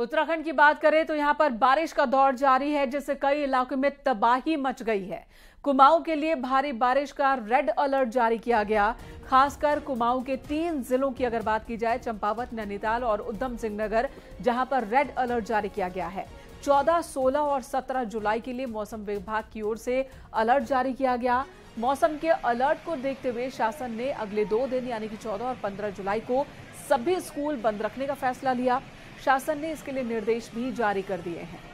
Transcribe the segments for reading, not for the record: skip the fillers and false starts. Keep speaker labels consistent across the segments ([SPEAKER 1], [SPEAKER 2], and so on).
[SPEAKER 1] उत्तराखंड की बात करें तो यहां पर बारिश का दौर जारी है, जिससे कई इलाकों में तबाही मच गई है। कुमाऊं के लिए भारी बारिश का रेड अलर्ट जारी किया गया। खासकर कुमाऊं के 3 जिलों की अगर बात की जाए, चंपावत, नैनीताल और उधम सिंह नगर, जहां पर रेड अलर्ट जारी किया गया है। 14, 16 और 17 जुलाई के लिए मौसम विभाग की ओर से अलर्ट जारी किया गया। मौसम के अलर्ट को देखते हुए शासन ने अगले 2 दिन यानी कि 14 और 15 जुलाई को सभी स्कूल बंद रखने का फैसला लिया। शासन ने इसके लिए निर्देश भी जारी कर दिए हैं।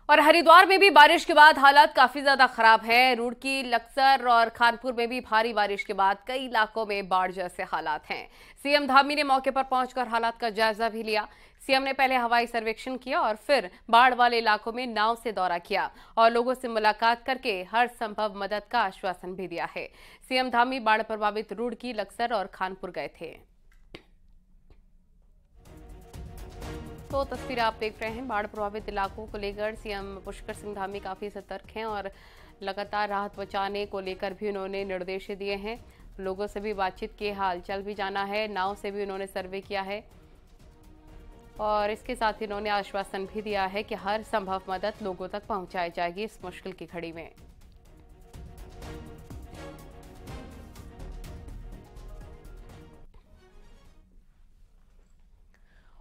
[SPEAKER 2] और हरिद्वार में भी बारिश के बाद हालात काफी ज्यादा खराब है। रुड़की, लक्सर और खानपुर में भी भारी बारिश के बाद कई इलाकों में बाढ़ जैसे हालात हैं। सीएम धामी ने मौके पर पहुंचकर हालात का जायजा भी लिया। सीएम ने पहले हवाई सर्वेक्षण किया और फिर बाढ़ वाले इलाकों में नाव से दौरा किया और लोगों से मुलाकात करके हर संभव मदद का आश्वासन भी दिया है। सीएम धामी बाढ़ प्रभावित रुड़की, लक्सर और खानपुर गए थे। तो तस्वीर आप देख रहे हैं। बाढ़ प्रभावित इलाकों को लेकर सीएम पुष्कर सिंह धामी काफी सतर्क हैं और लगातार राहत बचाने को लेकर भी उन्होंने निर्देश दिए हैं। लोगों से भी बातचीत की, हाल चल भी जाना है। नाव से भी उन्होंने सर्वे किया है और इसके साथ ही उन्होंने आश्वासन भी दिया है कि हर संभव मदद लोगों तक पहुंचाई जाएगी इस मुश्किल की घड़ी में।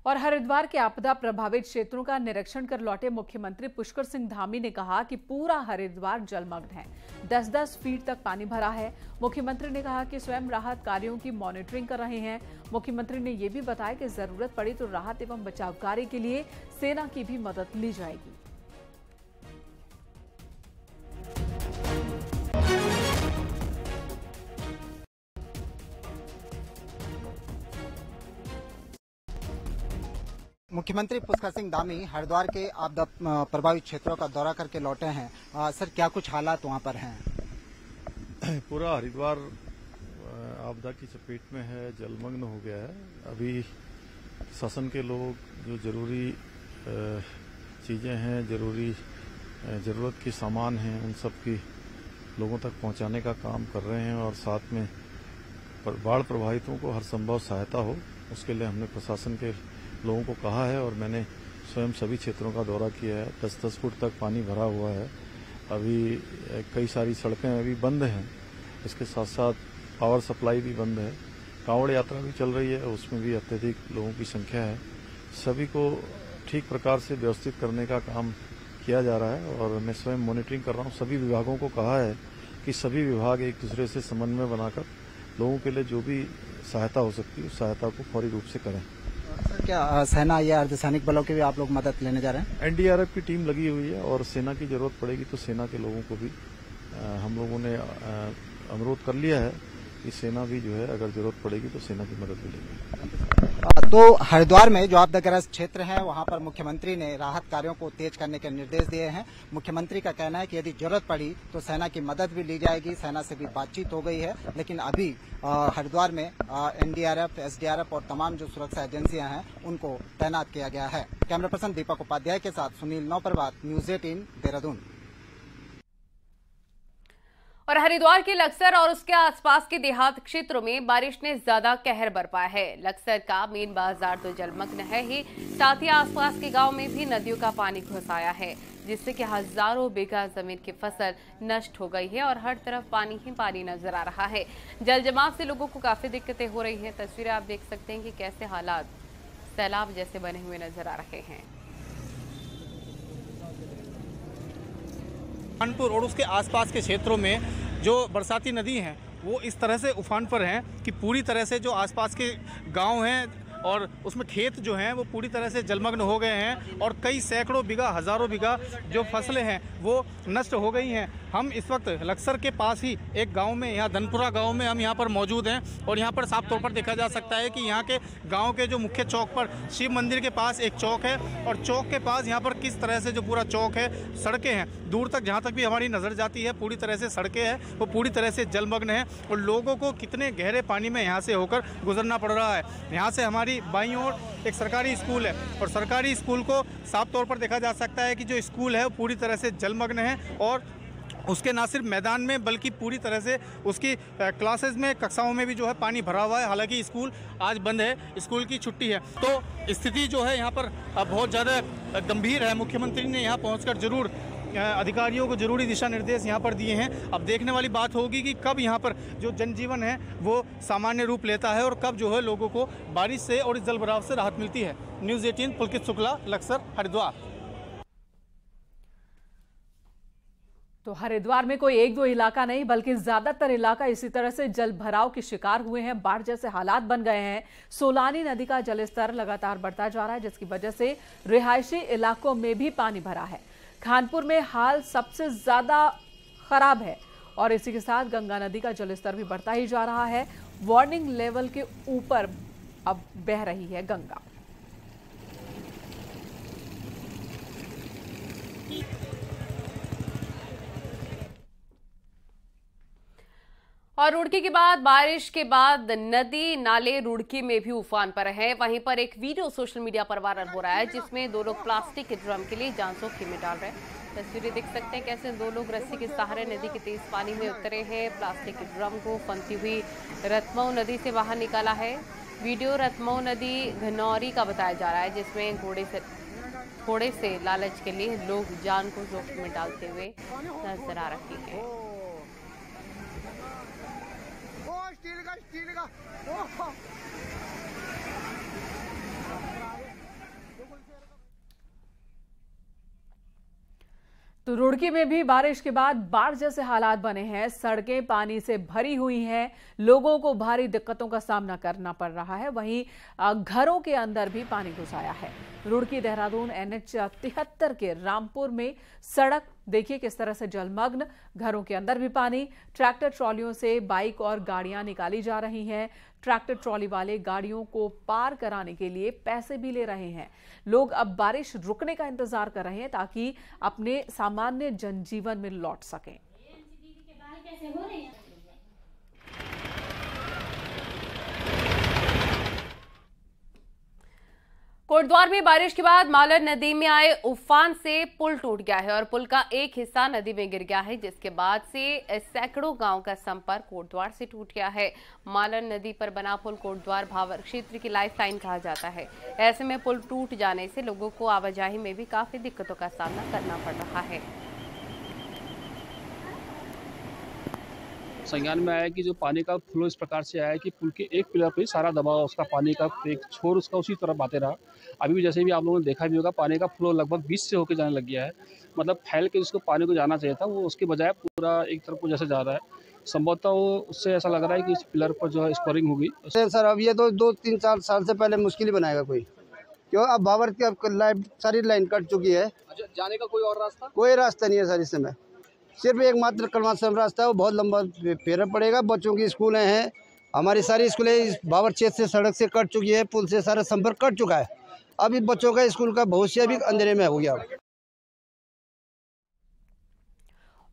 [SPEAKER 1] और हरिद्वार के आपदा प्रभावित क्षेत्रों का निरीक्षण कर लौटे मुख्यमंत्री पुष्कर सिंह धामी ने कहा कि पूरा हरिद्वार जलमग्न है। 10-10 फीट तक पानी भरा है। मुख्यमंत्री ने कहा कि स्वयं राहत कार्यों की मॉनिटरिंग कर रहे हैं। मुख्यमंत्री ने यह भी बताया कि जरूरत पड़ी तो राहत एवं बचाव कार्य के लिए सेना की भी मदद ली जाएगी।
[SPEAKER 3] मुख्यमंत्री पुष्कर सिंह धामी हरिद्वार के आपदा प्रभावित क्षेत्रों का दौरा करके लौटे हैं। सर, क्या कुछ हालात वहां पर हैं?
[SPEAKER 4] पूरा हरिद्वार आपदा की चपेट में है, जलमग्न हो गया है। अभी शासन के लोग जो जरूरी चीजें हैं, जरूरत के सामान हैं, उन सब की लोगों तक पहुंचाने का काम कर रहे हैं और साथ में बाढ़ प्रभावितों को हर संभव सहायता हो, उसके लिए हमने प्रशासन के लोगों को कहा है और मैंने स्वयं सभी क्षेत्रों का दौरा किया है। 10-10 फुट तक पानी भरा हुआ है। अभी कई सारी सड़कें अभी बंद हैं। इसके साथ साथ पावर सप्लाई भी बंद है। कांवड़ यात्रा भी चल रही है, उसमें भी अत्यधिक लोगों की संख्या है। सभी को ठीक प्रकार से व्यवस्थित करने का काम किया जा रहा है और मैं स्वयं मॉनिटरिंग कर रहा हूँ। सभी विभागों को कहा है कि सभी विभाग एक दूसरे से समन्वय बनाकर लोगों के लिए जो भी सहायता हो सकती है उस सहायता को फौरी रूप से करें।
[SPEAKER 3] सर, क्या सेना या अर्धसैनिक बलों की भी आप लोग मदद लेने जा रहे हैं?
[SPEAKER 4] एनडीआरएफ की टीम लगी हुई है और सेना की जरूरत पड़ेगी तो सेना के लोगों को भी हम लोगों ने अनुरोध कर लिया है कि सेना भी जो है अगर जरूरत पड़ेगी तो सेना की मदद मिलेगी।
[SPEAKER 3] तो हरिद्वार में जो आपदाग्रस्त क्षेत्र है वहां पर मुख्यमंत्री ने राहत कार्यों को तेज करने के निर्देश दिए हैं। मुख्यमंत्री का कहना है कि यदि जरूरत पड़ी तो सेना की मदद भी ली जाएगी। सेना से भी बातचीत हो गई है, लेकिन अभी हरिद्वार में एनडीआरएफ, एसडीआरएफ और तमाम जो सुरक्षा एजेंसियां हैं उनको तैनात किया गया है। कैमरा पर्सन दीपक उपाध्याय के साथ सुनील नौप्रभात, न्यूज 18 देहरादून।
[SPEAKER 2] और हरिद्वार के लक्सर और उसके आसपास के देहात क्षेत्रों में बारिश ने ज्यादा कहर बरपा है। लक्सर का मेन बाजार तो जलमग्न है ही, साथ ही आसपास के गांव में भी नदियों का पानी घुस आया है, जिससे कि हजारों बीघा जमीन की फसल नष्ट हो गई है और हर तरफ पानी ही पानी नजर आ रहा है। जल जमाव से लोगों को काफी दिक्कतें हो रही हैं। तस्वीरें आप देख सकते हैं कि कैसे हालात सैलाब जैसे बने हुए नजर आ रहे हैं।
[SPEAKER 5] खानपुर और उसके आसपास के क्षेत्रों में जो बरसाती नदी हैं वो इस तरह से उफान पर हैं कि पूरी तरह से जो आसपास के गांव हैं और उसमें खेत जो हैं वो पूरी तरह से जलमग्न हो गए हैं और कई सैकड़ों बीघा, हजारों बीघा जो फसलें हैं वो नष्ट हो गई हैं। हम इस वक्त लक्सर के पास ही एक गांव में, यहाँ धनपुरा गांव में हम यहाँ पर मौजूद हैं और यहाँ पर साफ तौर पर देखा जा सकता है कि यहाँ के गांव के जो मुख्य चौक पर शिव मंदिर के पास एक चौक है और चौक के पास यहाँ पर किस तरह से जो पूरा चौक है, सड़कें हैं, दूर तक जहाँ तक भी हमारी नज़र जाती है पूरी तरह से सड़कें हैं वो पूरी तरह से जलमग्न हैं और लोगों को कितने गहरे पानी में यहाँ से होकर गुजरना पड़ रहा है। यहाँ से हमारी बाईं ओर एक सरकारी स्कूल है और सरकारी स्कूल को साफ तौर पर देखा जा सकता है कि जो स्कूल है वो पूरी तरह से जलमग्न है और उसके ना सिर्फ मैदान में बल्कि पूरी तरह से उसकी क्लासेस में, कक्षाओं में भी जो है पानी भरा हुआ है। हालांकि स्कूल आज बंद है, स्कूल की छुट्टी है। तो स्थिति जो है यहाँ पर बहुत ज़्यादा गंभीर है। मुख्यमंत्री ने यहाँ पहुँचकर जरूर अधिकारियों को जरूरी दिशा निर्देश यहाँ पर दिए हैं। अब देखने वाली बात होगी कि कब यहाँ पर जो जनजीवन है वो सामान्य रूप लेता है और कब जो है लोगों को बारिश से और इस जलभराव से राहत मिलती है। न्यूज़ 18 पुलकित शुक्ला, लक्सर, हरिद्वार।
[SPEAKER 1] तो हरिद्वार में कोई एक दो इलाका नहीं बल्कि ज्यादातर इलाका इसी तरह से जल भराव के शिकार हुए हैं। बाढ़ जैसे हालात बन गए हैं। सोलानी नदी का जलस्तर लगातार बढ़ता जा रहा है, जिसकी वजह से रिहायशी इलाकों में भी पानी भरा है। खानपुर में हाल सबसे ज्यादा खराब है और इसी के साथ गंगा नदी का जलस्तर भी बढ़ता ही जा रहा है। वार्निंग लेवल के ऊपर अब बह रही है गंगा।
[SPEAKER 2] और रुड़की के बाद बारिश के बाद नदी नाले रुड़की में भी उफान पर है। वहीं पर एक वीडियो सोशल मीडिया पर वायरल हो रहा है जिसमें दो लोग प्लास्टिक के ड्रम के लिए जान जोखिम में डाल रहे हैं। तस्वीरें देख सकते हैं कैसे दो लोग रस्सी के सहारे नदी के तेज पानी में उतरे हैं। प्लास्टिक के ड्रम को फनती हुई रतमऊ नदी से बाहर निकाला है। वीडियो रतमऊ नदी घनौरी का बताया जा रहा है, जिसमें घोड़े से लालच के लिए लोग जान को जोखिम में डालते हुए नजर आ रहे हैं।
[SPEAKER 1] तो रुड़की में भी बारिश के बाद बाढ़ जैसे हालात बने हैं। सड़कें पानी से भरी हुई हैं। लोगों को भारी दिक्कतों का सामना करना पड़ रहा है। वहीं घरों के अंदर भी पानी घुस आया है। रुड़की देहरादून NH 73 के रामपुर में सड़क देखिए किस तरह से जलमग्न। घरों के अंदर भी पानी। ट्रैक्टर ट्रॉलियों से बाइक और गाड़ियां निकाली जा रही हैं। ट्रैक्टर ट्रॉली वाले गाड़ियों को पार कराने के लिए पैसे भी ले रहे हैं। लोग अब बारिश रुकने का इंतजार कर रहे हैं ताकि अपने सामान्य जनजीवन में लौट सकें।
[SPEAKER 2] कोटद्वार में बारिश के बाद मालन नदी में आए उफान से पुल टूट गया है और पुल का एक हिस्सा नदी में गिर गया है, जिसके बाद से सैकड़ों गांव का संपर्क कोटद्वार से टूट गया है। मालन नदी पर बना पुल कोटद्वार भावर क्षेत्र की लाइफलाइन कहा जाता है। ऐसे में पुल टूट जाने से लोगों को आवाजाही में भी काफी दिक्कतों का सामना करना पड़ रहा है।
[SPEAKER 6] संज्ञान में आया कि जो पानी का फ्लो इस प्रकार से आया कि पुल के एक पिलर पर ही सारा दबाव उसका पानी का एक छोर उसका उसी तरफ आते रहा। अभी भी जैसे भी आप लोगों ने देखा भी होगा पानी का फ्लो लगभग 20 से होकर जाने लग गया है। मतलब फैल के जिसको पानी को जाना चाहिए था वो उसके बजाय पूरा एक तरफ को जैसे जा रहा है। संभवतः वो उससे ऐसा लग रहा है कि इस पिलर पर जो है स्कोरिंग होगी।
[SPEAKER 7] सर अब ये तो 2-3-4 साल से पहले मुश्किल ही बनाएगा कोई, क्यों अब बाबर की सारी लाइन कट चुकी है।
[SPEAKER 6] जाने का कोई और रास्ता?
[SPEAKER 7] कोई रास्ता नहीं है सर इस समय। सिर्फ एकमात्र कलमाश्रम रास्ता है, वो बहुत लंबा फेरा पड़ेगा। बच्चों की स्कूलें हैं, हमारी सारी स्कूलें इस बाबर क्षेत्र से सड़क से कट चुकी है, पुल से सारा संपर्क कट चुका है। अभी बच्चों का स्कूल का भविष्य भी अंधेरे में हो गया।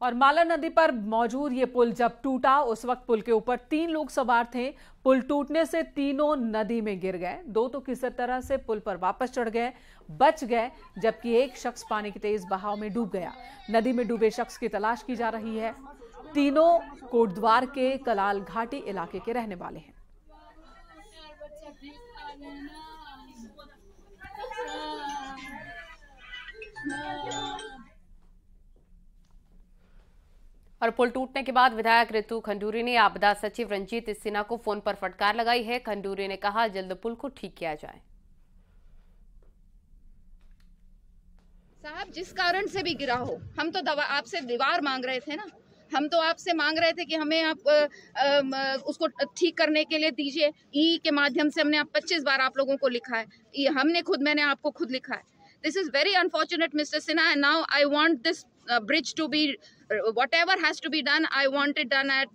[SPEAKER 1] और मालन नदी पर मौजूद ये पुल जब टूटा उस वक्त पुल के ऊपर 3 लोग सवार थे। पुल टूटने से तीनों नदी में गिर गए। 2 तो किसी तरह से पुल पर वापस चढ़ गए, बच गए, जबकि एक शख्स पानी के तेज बहाव में डूब गया। नदी में डूबे शख्स की तलाश की जा रही है। तीनों कोटद्वार के कलाल घाटी इलाके के रहने वाले हैं।
[SPEAKER 2] और पुल टूटने के बाद विधायक ऋतु खंडूरी ने आपदा सचिव रंजीत सिन्हा को फोन पर फटकार लगाई है। खंडूरी ने कहा जल्द पुल को ठीक किया जाए।
[SPEAKER 8] साहब जिस कारण से भी गिरा हो, हम तो आपसे दीवार मांग रहे थे ना, हम तो आपसे मांग रहे थे कि हमें आप उसको ठीक करने के लिए दीजिए। ई के माध्यम से हमने 25 बार आप लोगों को लिखा है, मैंने आपको खुद लिखा है। This is very unfortunate, Mr. Sinha, and now I want this bridge to be, whatever has to be done, I want it done at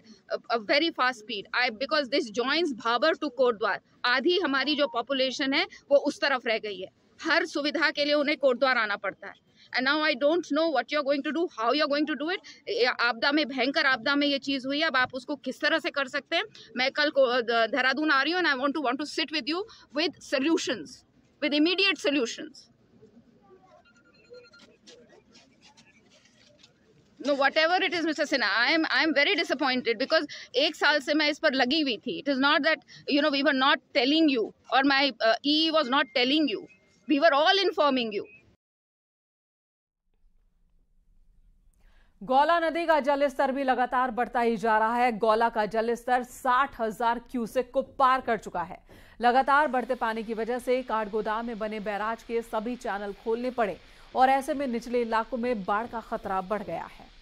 [SPEAKER 8] a very fast speed. Because this joins Bhabar to Kotdwar. आधी हमारी जो population है वो उस तरफ रह गई है। हर सुविधा के लिए उन्हें कोटद्वार आना पड़ता है। And now I don't know what you're going to do, how you're going to do it. आपदा में, भयंकर आपदा में ये चीज़ हुई है, अब आप उसको किस तरह से कर सकते हैं। मैं कल को देहरादून आ रही हूँ and I want to sit with you with solutions, with immediate solutions. No, whatever it is, Mr. Sinha, I am very disappointed because एक साल से मैं इस पर लगी हुई थी. It is not that we were not telling you or my EE was not telling you. We were all informing you.
[SPEAKER 1] Gaula नदी का जलस्तर भी लगातार बढ़ता ही जा रहा है। गौला का जलस्तर 60,000 क्यूसेक को पार कर चुका है। लगातार बढ़ते पानी की वजह से काठगोदाम में बने बैराज के सभी चैनल खोलने पड़े और ऐसे में निचले इलाकों में बाढ़ का खतरा बढ़ गया है।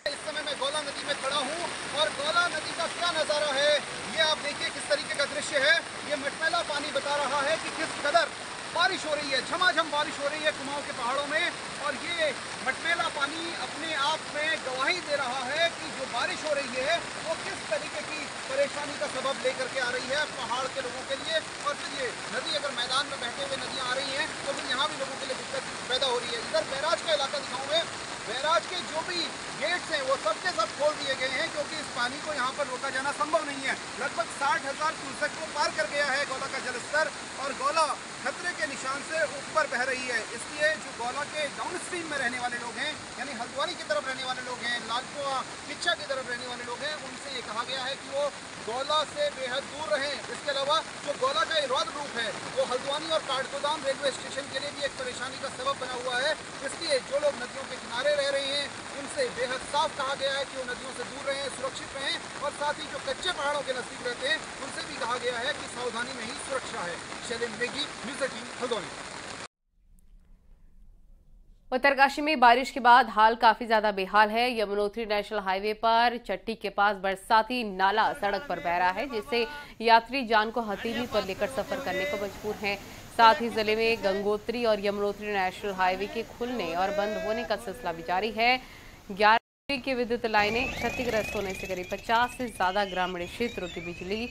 [SPEAKER 5] इस समय मैं गौला नदी में खड़ा हूं और गौला नदी का क्या नजारा है ये आप देखिए किस तरीके का दृश्य है। ये मटमैला पानी बता रहा है कि किस कदर बारिश हो रही है, झमाझम बारिश हो रही है कुमाऊं के पहाड़ों में। और ये मटमैला पानी अपने आप में गवाही दे रहा है कि जो बारिश हो रही है वो किस तरीके की परेशानी का सबब लेकर के आ रही है पहाड़ के लोगों के लिए। और फिर ये नदी अगर मैदान में बहते हुए नदियाँ आ रही हैं तो फिर यहाँ भी लोगों के लिए दिक्कत पैदा हो रही है। इधर बैराज का इलाका दिखाऊँ मैं, बैराज के जो भी गेट्स हैं वो सब के सब खोल दिए गए हैं क्योंकि इस पानी को यहाँ पर रोका जाना संभव नहीं है। लगभग 60,000 क्यूसेक को पार कर गया है गौला का जलस्तर और गौला खतरे के निशान से ऊपर बह रही है। इसलिए जो गौला के डाउन स्ट्रीम में रहने वाले लोग हैं, यानी हल्द्वानी की तरफ रहने वाले लोग हैं, लालकुआं किच्छा की तरफ रहने वाले लोग हैं, उनसे ये कहा गया है कि वो गौला से बेहद दूर रहें। इसके अलावा जो गौला का इरवाद रूट है वो हल्द्वानी और काठगोदाम रेलवे स्टेशन के लिए भी एक परेशानी का सबब बना हुआ है। इसलिए जो लोग नदियों के किनारे रह रहे हैं उनसे बेहद साफ कहा गया है कि वो नदियों से दूर रहें, सुरक्षित रहें। और साथ ही जो कच्चे पहाड़ों के नजदीक रहते हैं उनसे भी कहा गया है कि सावधानी में ही सुरक्षा है। शैलेंद्र नेगी, न्यूज़ 18, हल्द्वानी।
[SPEAKER 2] उत्तरकाशी में बारिश के बाद हाल काफी ज्यादा बेहाल है। यमुनोत्री नेशनल हाईवे पर चट्टी के पास बरसाती नाला सड़क पर बह रहा है जिससे यात्री जान को हथेली पर लेकर सफर करने को मजबूर हैं। साथ ही जिले में गंगोत्री और यमुनोत्री नेशनल हाईवे के खुलने और बंद होने का सिलसिला भी जारी है। 11 की विद्युत लाइनें क्षतिग्रस्त होने से करीब 50 से ज्यादा ग्रामीण क्षेत्रों की बिजली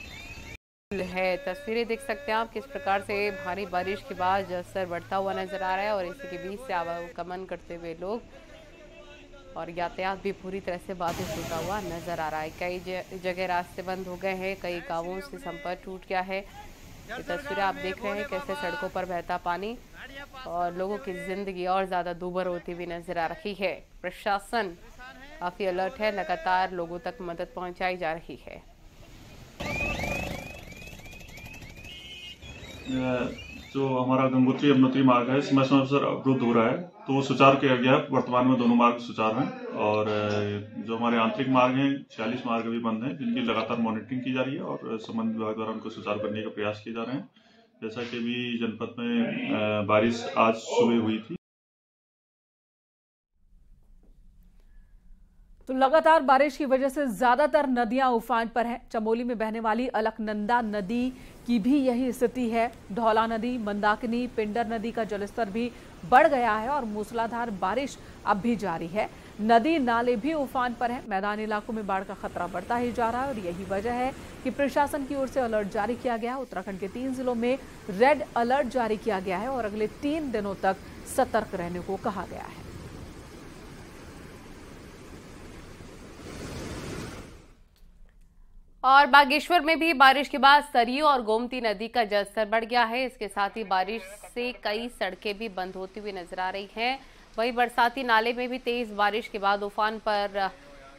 [SPEAKER 2] है। तस्वीरें देख सकते हैं आप किस प्रकार से भारी बारिश के बाद जलस्तर बढ़ता हुआ नजर आ रहा है और इसी के बीच से आवागमन करते हुए लोग और यातायात भी पूरी तरह से बाधित होता हुआ नजर आ रहा है। कई जगह रास्ते बंद हो गए हैं, कई गांवों से संपर्क टूट गया है। ये तस्वीरें आप देख रहे हैं कैसे सड़कों पर बहता पानी और लोगों की जिंदगी और ज्यादा दूभर होती हुई नजर आ रही है। प्रशासन काफी अलर्ट है, लगातार लोगों तक मदद पहुंचाई जा रही है।
[SPEAKER 9] जो हमारा गंगोत्री यमुनोत्री मार्ग है समय समय पर अवरुद्ध हो रहा है तो वो सुचारू किया गया है। वर्तमान में दोनों मार्ग सुचारू हैं और जो हमारे आंतरिक मार्ग हैं 46 मार्ग अभी बंद हैं जिनकी लगातार मॉनिटरिंग की जा रही है और संबंधित विभाग द्वारा उनको सुचारू करने का प्रयास किए जा रहे हैं। जैसा कि अभी जनपद में बारिश आज सुबह हुई थी।
[SPEAKER 1] तो लगातार बारिश की वजह से ज्यादातर नदियां उफान पर हैं। चमोली में बहने वाली अलकनंदा नदी की भी यही स्थिति है। धौला नदी, मंदाकिनी, पिंडर नदी का जलस्तर भी बढ़ गया है और मूसलाधार बारिश अब भी जारी है। नदी नाले भी उफान पर हैं। मैदानी इलाकों में बाढ़ का खतरा बढ़ता ही जा रहा है और यही वजह है कि प्रशासन की ओर से अलर्ट जारी किया गया। उत्तराखंड के 3 जिलों में रेड अलर्ट जारी किया गया है और अगले 3 दिनों तक सतर्क रहने को कहा गया है।
[SPEAKER 2] और बागेश्वर में भी बारिश के बाद सरयू और गोमती नदी का जलस्तर बढ़ गया है। इसके साथ ही बारिश से कई सड़कें भी बंद होती हुई नजर आ रही हैं। वहीं बरसाती नाले में भी तेज बारिश के बाद उफान पर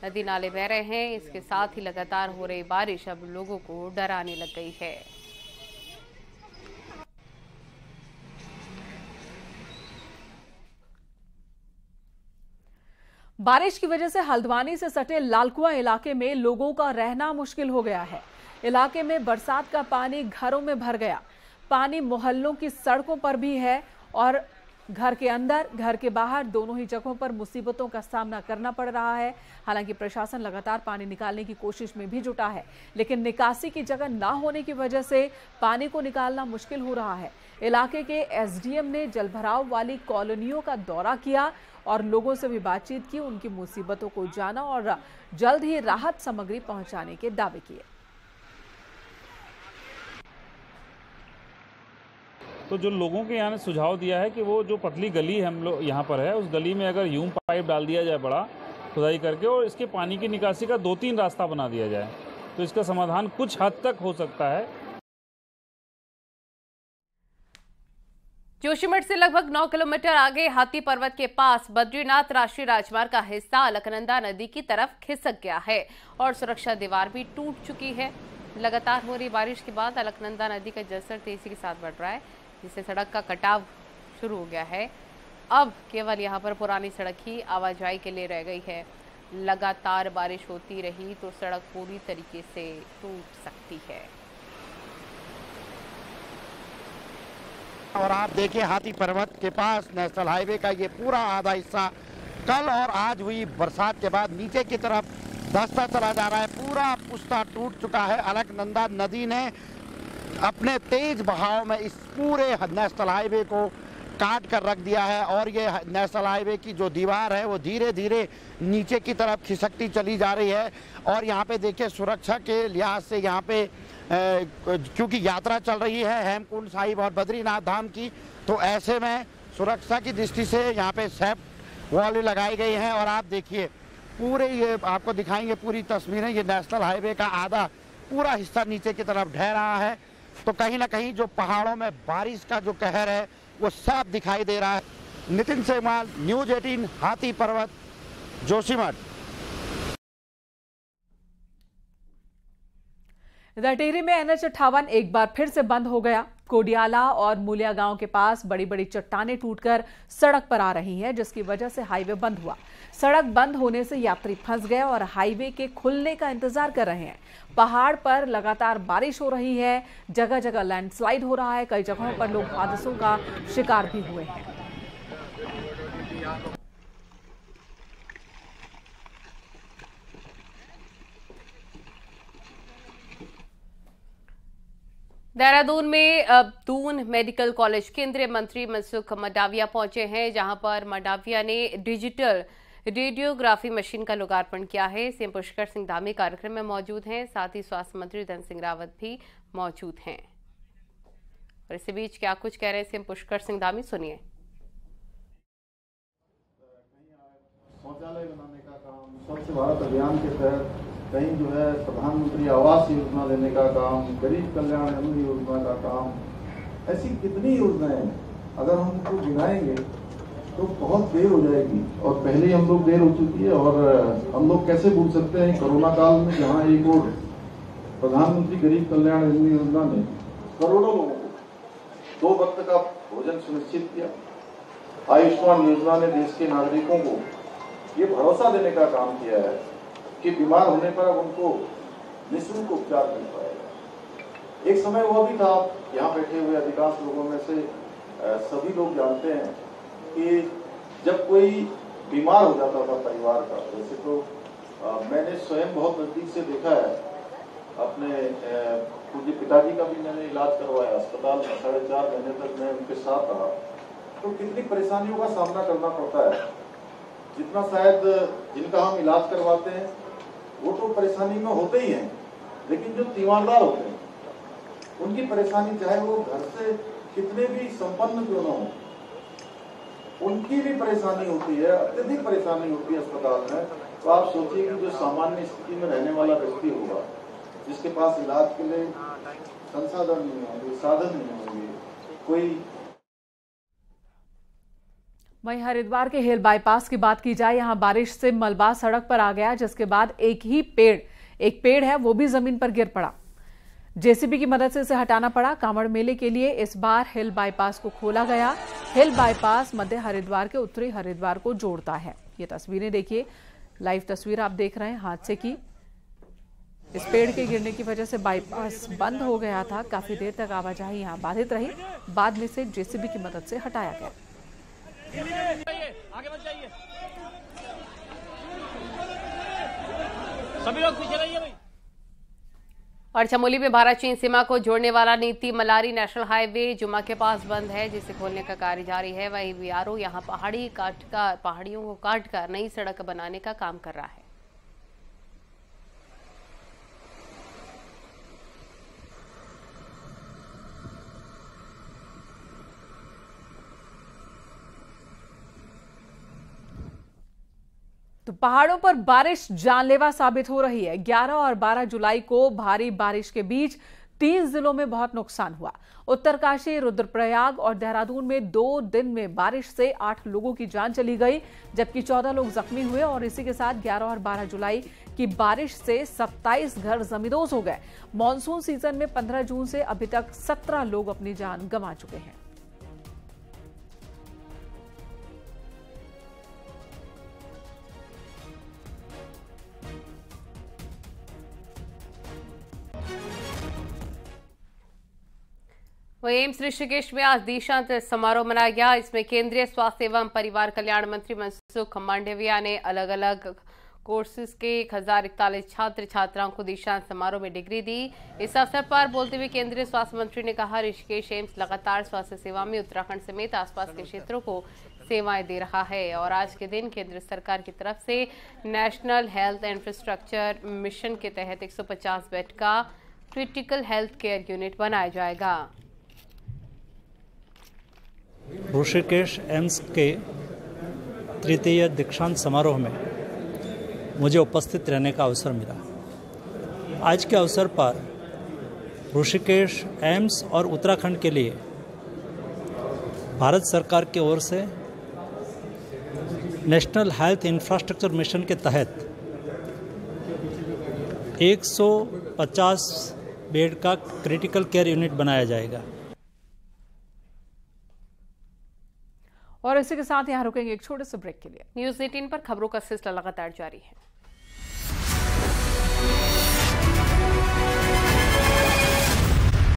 [SPEAKER 2] नदी नाले बह रहे हैं। इसके साथ ही लगातार हो रही बारिश अब लोगों को डराने लग गई है।
[SPEAKER 1] बारिश की वजह से हल्द्वानी से सटे लालकुआं इलाके में लोगों का रहना मुश्किल हो गया है। इलाके में बरसात का पानी घरों में भर गया। पानी मोहल्लों की सड़कों पर भी है और घर के अंदर, घर के बाहर दोनों ही जगहों पर मुसीबतों का सामना करना पड़ रहा है। हालांकि प्रशासन लगातार पानी निकालने की कोशिश में भी जुटा है, लेकिन निकासी की जगह ना होने की वजह से पानी को निकालना मुश्किल हो रहा है। इलाके के एसडीएम ने जलभराव वाली कॉलोनियों का दौरा किया और लोगों से भी बातचीत की, उनकी मुसीबतों को जाना और जल्द ही राहत सामग्री पहुंचाने के दावे किए।
[SPEAKER 10] तो जो लोगों के यहाँ ने सुझाव दिया है कि वो जो पतली गली हम लोग यहाँ पर है उस गली में अगर यूं पाइप डाल दिया जाए बड़ा खुदाई करके और इसके पानी की निकासी का 2-3 रास्ता बना दिया जाए तो इसका समाधान कुछ हद तक हो सकता है।
[SPEAKER 2] जोशीमठ से लगभग 9 किलोमीटर आगे हाथी पर्वत के पास बद्रीनाथ राष्ट्रीय राजमार्ग का हिस्सा अलकनंदा नदी की तरफ खिसक गया है और सुरक्षा दीवार भी टूट चुकी है। लगातार हो रही बारिश के बाद अलकनंदा नदी का जलस्तर तेजी के साथ बढ़ रहा है, जिससे सड़क का कटाव शुरू हो गया है। अब केवल यहाँ पर पुरानी सड़क ही आवाजाही के लिए रह गई है। लगातार बारिश होती रही तो सड़क पूरी तरीके से टूट सकती है।
[SPEAKER 11] और आप देखिए हाथी पर्वत के पास नेशनल हाईवे का ये पूरा आधा हिस्सा कल और आज हुई बरसात के बाद नीचे की तरफ धंसता चला जा रहा है। पूरा पुस्ता टूट चुका है। अलकनंदा नदी ने अपने तेज बहाव में इस पूरे नेशनल हाईवे को काट कर रख दिया है और ये नेशनल हाईवे की जो दीवार है वो धीरे धीरे नीचे की तरफ खिसकती चली जा रही है। और यहाँ पे देखिए सुरक्षा के लिहाज से यहाँ पे क्योंकि यात्रा चल रही है हेमकुंड साहिब और बद्रीनाथ धाम की, तो ऐसे में सुरक्षा की दृष्टि से यहाँ पे सेफ्टी वॉल लगाई गई हैं। और आप देखिए पूरे ये आपको दिखाएंगे पूरी तस्वीरें, ये नेशनल हाईवे का आधा पूरा हिस्सा नीचे की तरफ ढह रहा है। तो कहीं ना कहीं जो पहाड़ों में बारिश का जो कहर है वो साफ दिखाई दे रहा है। नितिन सेमवाल, न्यूज 18, हाथी पर्वत, जोशीमठ।
[SPEAKER 1] इधर टिहरी में NH-58 एक बार फिर से बंद हो गया। कोडियाला और मूलिया गांव के पास बड़ी बड़ी चट्टानें टूटकर सड़क पर आ रही हैं, जिसकी वजह से हाईवे बंद हुआ। सड़क बंद होने से यात्री फंस गए और हाईवे के खुलने का इंतजार कर रहे हैं। पहाड़ पर लगातार बारिश हो रही है, जगह जगह लैंडस्लाइड हो रहा है, कई जगहों पर लोग हादसों का शिकार भी हुए हैं।
[SPEAKER 2] देहरादून में दून मेडिकल कॉलेज केंद्रीय मंत्री मनसुख मंडाविया पहुंचे हैं, जहां पर मंडाविया ने डिजिटल रेडियोग्राफी मशीन का लोकार्पण किया है। सीएम पुष्कर सिंह धामी कार्यक्रम में मौजूद हैं, साथ ही स्वास्थ्य मंत्री धन सिंह रावत भी मौजूद हैं। और इसी बीच क्या कुछ कह रहे हैं सीएम पुष्कर सिंह धामी, सुनिए।
[SPEAKER 12] शौचालय बनाने का काम, स्वच्छ भारत अभियान के तहत कहीं जो है प्रधानमंत्री आवास योजना देने का काम, गरीब कल्याण अन्न योजना का काम, ऐसी कितनी योजनाएं हैं। अगर हम उनको गिनाएंगे तो बहुत देर हो जाएगी और पहले ही हम लोग देर हो चुकी है। और हम लोग कैसे भूल सकते हैं कोरोना काल में जहां एक और प्रधानमंत्री गरीब कल्याण अन्न योजना ने करोड़ों लोगों को 2 वक्त का भोजन सुनिश्चित किया। आयुष्मान योजना ने देश के नागरिकों को ये भरोसा देने का काम किया है कि बीमार होने पर अब उनको निःशुल्क उपचार मिल पाएगा। एक समय वो भी था, यहाँ बैठे हुए अधिकांश लोगों में से सभी लोग जानते हैं कि जब कोई बीमार हो जाता था परिवार का, वैसे तो मैंने स्वयं बहुत नजदीक से देखा है। अपने पूज्य पिताजी का भी मैंने इलाज करवाया अस्पताल में, 4.5 महीने तक मैं उनके साथ रहा। तो कितनी परेशानियों का सामना करना पड़ता है। जितना शायद जिनका हम इलाज करवाते हैं वो तो परेशानी में होते ही हैं, लेकिन जो तीमारदार होते हैं उनकी परेशानी चाहे वो घर से कितने भी संपन्न क्यों न हो, उनकी भी परेशानी होती है, अत्यधिक परेशानी होती है अस्पताल में। तो आप सोचिए कि जो सामान्य स्थिति में रहने वाला व्यक्ति होगा, जिसके पास इलाज के लिए संसाधन नहीं होंगे, साधन नहीं होंगे, कोई।
[SPEAKER 1] वहीं हरिद्वार के हिल बाईपास की बात की जाए, यहां बारिश से मलबा सड़क पर आ गया, जिसके बाद एक पेड़ है वो भी जमीन पर गिर पड़ा। जेसीबी की मदद से इसे हटाना पड़ा। कांवड़ मेले के लिए इस बार हिल बाईपास को खोला गया। हिल बाईपास मध्य हरिद्वार के उत्तरी हरिद्वार को जोड़ता है। ये तस्वीरें देखिए, लाइव तस्वीर आप देख रहे हैं हादसे की। इस पेड़ के गिरने की वजह से बाईपास बंद हो गया था। काफी देर तक आवाजाही यहाँ बाधित रही, बाद में इसे जेसीबी की मदद से हटाया गया।
[SPEAKER 5] आगे बढ़ जाइए, सभी लोग पीछे रहिए भाई।
[SPEAKER 2] और चमोली में भारत चीन सीमा को जोड़ने वाला नीति मलारी नेशनल हाईवे जुमा के पास बंद है, जिसे खोलने का कार्य जारी है। वहीं बीआरओ यहां पहाड़ियों को काटकर नई सड़क बनाने का काम कर रहा है।
[SPEAKER 1] तो पहाड़ों पर बारिश जानलेवा साबित हो रही है। 11 और 12 जुलाई को भारी बारिश के बीच 3 जिलों में बहुत नुकसान हुआ। उत्तरकाशी, रुद्रप्रयाग और देहरादून में 2 दिन में बारिश से 8 लोगों की जान चली गई, जबकि 14 लोग जख्मी हुए और इसी के साथ 11 और 12 जुलाई की बारिश से 27 घर जमींदोज हो गए। मॉनसून सीजन में 15 जून से अभी तक 17 लोग अपनी जान गंवा चुके हैं।
[SPEAKER 2] वहीं एम्स ऋषिकेश में आज दीक्षांत समारोह मनाया गया। इसमें केंद्रीय स्वास्थ्य एवं परिवार कल्याण मंत्री मनसुख मांडविया ने अलग अलग कोर्सेज के 1041 छात्र छात्राओं को दीक्षांत समारोह में डिग्री दी। इस अवसर पर बोलते हुए केंद्रीय स्वास्थ्य मंत्री ने कहा, ऋषिकेश एम्स लगातार स्वास्थ्य सेवा में उत्तराखंड समेत आसपास के क्षेत्रों को सेवाएं दे रहा है और आज के दिन केंद्र सरकार की तरफ से नेशनल हेल्थ इंफ्रास्ट्रक्चर मिशन के तहत 150 बेड का क्रिटिकल हेल्थ केयर यूनिट बनाया जाएगा।
[SPEAKER 13] ऋषिकेश एम्स के तृतीय दीक्षांत समारोह में मुझे उपस्थित रहने का अवसर मिला। आज के अवसर पर ऋषिकेश एम्स और उत्तराखंड के लिए भारत सरकार की ओर से नेशनल हेल्थ इंफ्रास्ट्रक्चर मिशन के तहत 150 बेड का क्रिटिकल केयर यूनिट बनाया जाएगा।
[SPEAKER 1] और इसी के साथ यहाँ रुकेंगे एक छोटे से ब्रेक के लिए।
[SPEAKER 2] न्यूज़ 18 पर खबरों का सिलसिला लगातार जारी है।